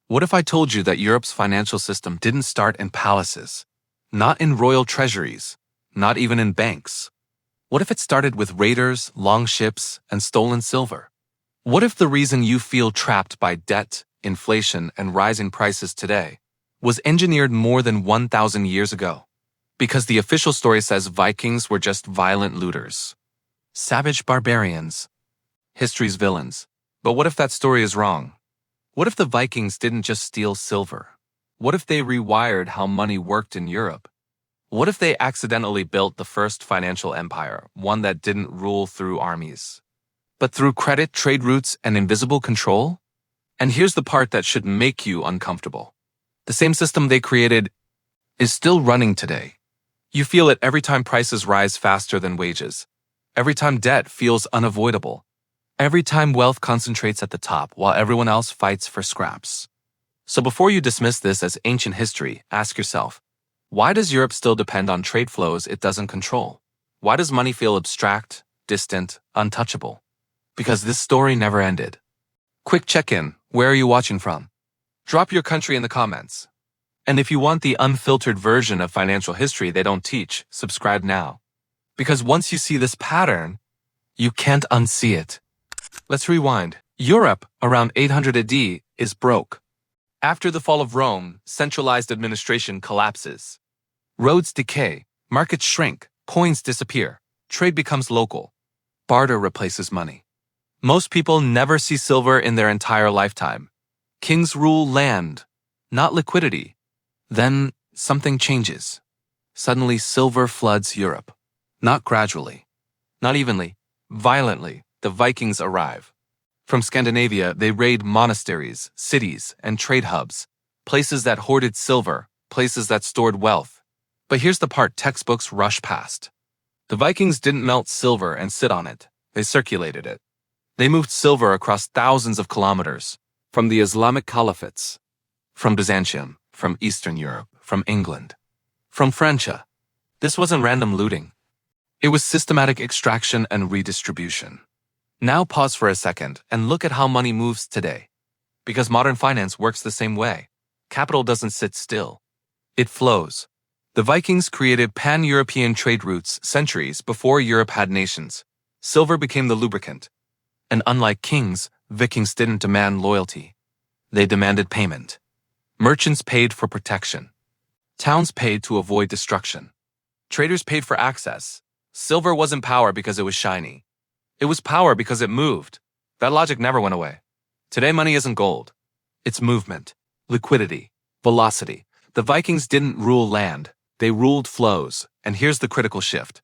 What if I told you that Europe's financial system didn't start in palaces, not in royal treasuries, not even in banks? What if it started with raiders, longships, and stolen silver? What if the reason you feel trapped by debt, inflation, and rising prices today was engineered more than 1,000 years ago? Because the official story says Vikings were just violent looters, savage barbarians, history's villains. But what if that story is wrong? What if the Vikings didn't just steal silver? What if they rewired how money worked in Europe? What if they accidentally built the first financial empire, one that didn't rule through armies, but through credit, trade routes, and invisible control? And here's the part that should make you uncomfortable. The same system they created is still running today. You feel it every time prices rise faster than wages, every time debt feels unavoidable, every time wealth concentrates at the top while everyone else fights for scraps. So before you dismiss this as ancient history, ask yourself, why does Europe still depend on trade flows it doesn't control? Why does money feel abstract, distant, untouchable? Because this story never ended. Quick check-in, where are you watching from? Drop your country in the comments. And if you want the unfiltered version of financial history they don't teach, subscribe now. Because once you see this pattern, you can't unsee it. Let's rewind. Europe, around 800 AD, is broke. After the fall of Rome, centralized administration collapses. Roads decay, markets shrink, coins disappear, trade becomes local. Barter replaces money. Most people never see silver in their entire lifetime. Kings rule land, not liquidity. Then something changes. Suddenly silver floods Europe. Not gradually, not evenly, violently. The Vikings arrive. From Scandinavia, they raid monasteries, cities, and trade hubs, places that hoarded silver, places that stored wealth. But here's the part textbooks rush past. The Vikings didn't melt silver and sit on it. They circulated it. They moved silver across thousands of kilometers, from the Islamic caliphates, from Byzantium, from Eastern Europe, from England, from Francia. This wasn't random looting. It was systematic extraction and redistribution. Now pause for a second and look at how money moves today. Because modern finance works the same way. Capital doesn't sit still. It flows. The Vikings created pan-European trade routes centuries before Europe had nations. Silver became the lubricant. And unlike kings, Vikings didn't demand loyalty. They demanded payment. Merchants paid for protection. Towns paid to avoid destruction. Traders paid for access. Silver wasn't power because it was shiny. It was power because it moved. That logic never went away. Today, money isn't gold. It's movement, liquidity, velocity. The Vikings didn't rule land. They ruled flows. And here's the critical shift.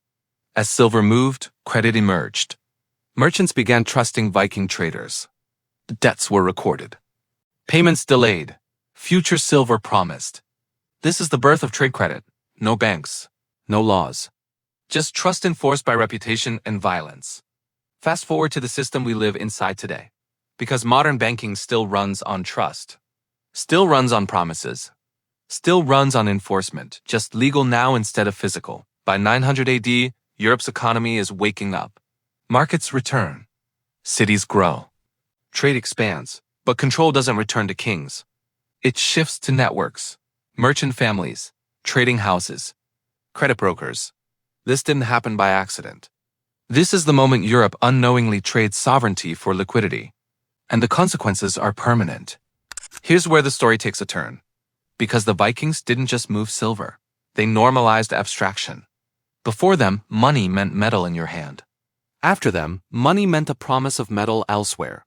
As silver moved, credit emerged. Merchants began trusting Viking traders. Debts were recorded. Payments delayed. Future silver promised. This is the birth of trade credit. No banks. No laws. Just trust enforced by reputation and violence. Fast forward to the system we live inside today. Because modern banking still runs on trust. Still runs on promises. Still runs on enforcement, just legal now instead of physical. By 900 AD, Europe's economy is waking up. Markets return. Cities grow. Trade expands. But control doesn't return to kings. It shifts to networks, merchant families, trading houses, credit brokers. This didn't happen by accident. This is the moment Europe unknowingly trades sovereignty for liquidity. And the consequences are permanent. Here's where the story takes a turn. Because the Vikings didn't just move silver. They normalized abstraction. Before them, money meant metal in your hand. After them, money meant a promise of metal elsewhere.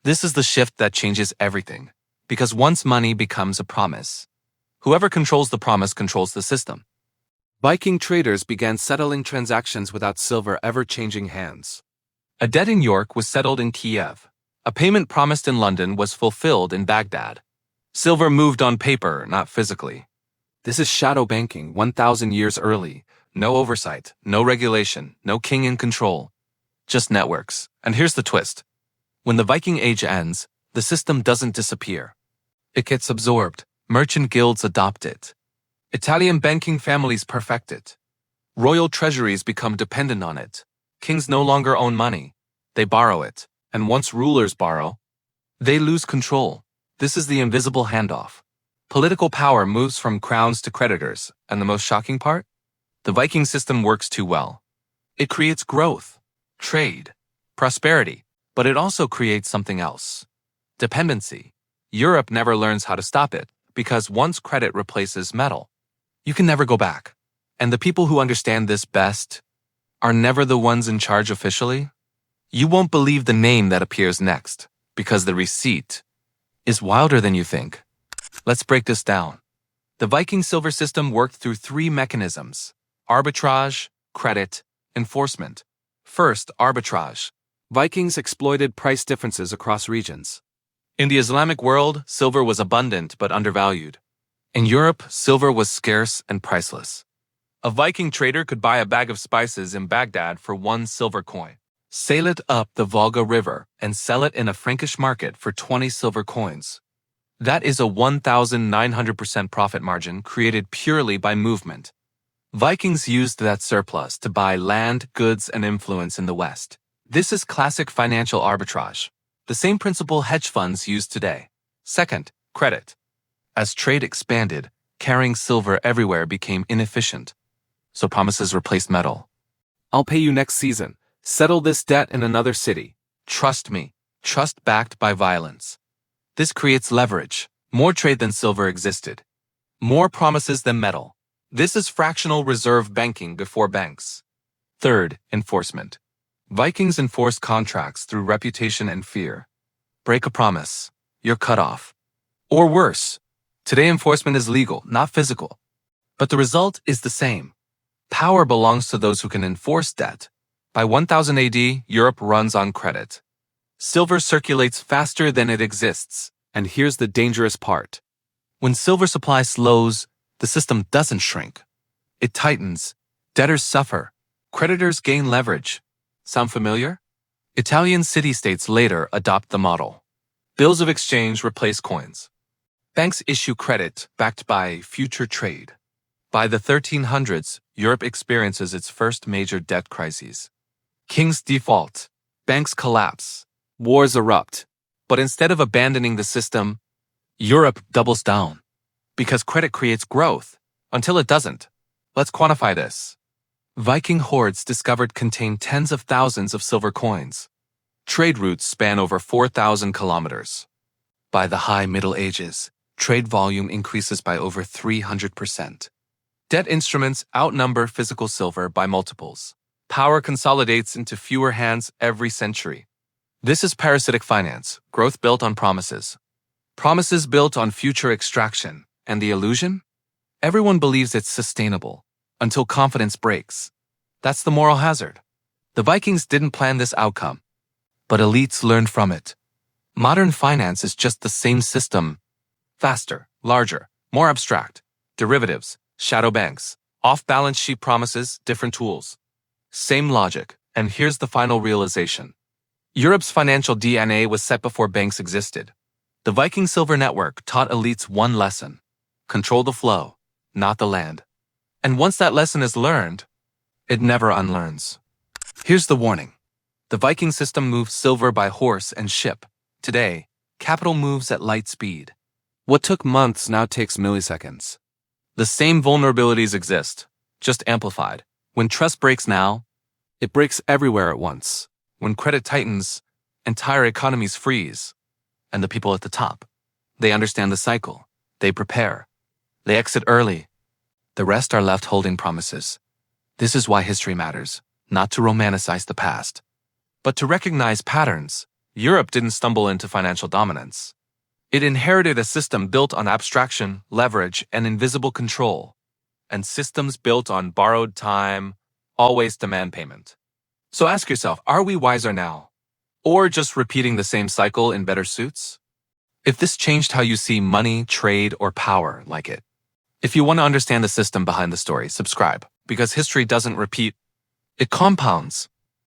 This is the shift that changes everything. Because once money becomes a promise, whoever controls the promise controls the system. Viking traders began settling transactions without silver ever changing hands. A debt in York was settled in Kiev. A payment promised in London was fulfilled in Baghdad. Silver moved on paper, not physically. This is shadow banking 1,000 years early. No oversight, no regulation, no king in control. Just networks. And here's the twist. When the Viking Age ends, the system doesn't disappear. It gets absorbed. Merchant guilds adopt it. Italian banking families perfect it. Royal treasuries become dependent on it. Kings no longer own money. They borrow it. And once rulers borrow, they lose control. This is the invisible handoff. Political power moves from crowns to creditors, and the most shocking part? The Viking system works too well. It creates growth, trade, prosperity, but it also creates something else. Dependency. Europe never learns how to stop it, because once credit replaces metal, you can never go back. And the people who understand this best are never the ones in charge officially. You won't believe the name that appears next, because the receipt is wilder than you think. Let's break this down. The Viking silver system worked through three mechanisms: arbitrage, credit, enforcement. First, arbitrage. Vikings exploited price differences across regions. In the Islamic world, silver was abundant but undervalued. In Europe, silver was scarce and priceless. A Viking trader could buy a bag of spices in Baghdad for 1 silver coin, sail it up the Volga River, and sell it in a Frankish market for 20 silver coins. That is a 1,900% profit margin created purely by movement. Vikings used that surplus to buy land, goods, and influence in the West. This is classic financial arbitrage, the same principle hedge funds use today. Second, credit. As trade expanded, carrying silver everywhere became inefficient, so promises replaced metal. I'll pay you next season. Settle this debt in another city. Trust me. Trust backed by violence. This creates leverage. More trade than silver existed. More promises than metal. This is fractional reserve banking before banks. Third, enforcement. Vikings enforced contracts through reputation and fear. Break a promise, you're cut off. Or worse, today enforcement is legal, not physical. But the result is the same. Power belongs to those who can enforce debt. By 1000 AD, Europe runs on credit. Silver circulates faster than it exists. And here's the dangerous part. When silver supply slows, the system doesn't shrink. It tightens. Debtors suffer. Creditors gain leverage. Sound familiar? Italian city-states later adopt the model. Bills of exchange replace coins. Banks issue credit backed by future trade. By the 1300s, Europe experiences its first major debt crises. Kings default. Banks collapse. Wars erupt. But instead of abandoning the system, Europe doubles down. Because credit creates growth, until it doesn't. Let's quantify this. Viking hoards discovered contain tens of thousands of silver coins. Trade routes span over 4,000 kilometers. By the high Middle Ages, trade volume increases by over 300%. Debt instruments outnumber physical silver by multiples. Power consolidates into fewer hands every century. This is parasitic finance, growth built on promises. Promises built on future extraction. And the illusion? Everyone believes it's sustainable, until confidence breaks. That's the moral hazard. The Vikings didn't plan this outcome, but elites learned from it. Modern finance is just the same system. Faster, larger, more abstract. Derivatives, shadow banks, off-balance sheet promises, different tools. Same logic, and here's the final realization. Europe's financial DNA was set before banks existed. The Viking Silver Network taught elites one lesson: control the flow, not the land. And once that lesson is learned, it never unlearns. Here's the warning. The Viking system moved silver by horse and ship. Today, capital moves at light speed. What took months now takes milliseconds. The same vulnerabilities exist, just amplified. When trust breaks now, it breaks everywhere at once. When credit tightens, entire economies freeze. And the people at the top, they understand the cycle. They prepare. They exit early. The rest are left holding promises. This is why history matters, not to romanticize the past, but to recognize patterns. Europe didn't stumble into financial dominance. It inherited a system built on abstraction, leverage, and invisible control. And systems built on borrowed time always demand payment. So ask yourself, are we wiser now? Or just repeating the same cycle in better suits? If this changed how you see money, trade, or power, like it. If you want to understand the system behind the story, subscribe, because history doesn't repeat, it compounds.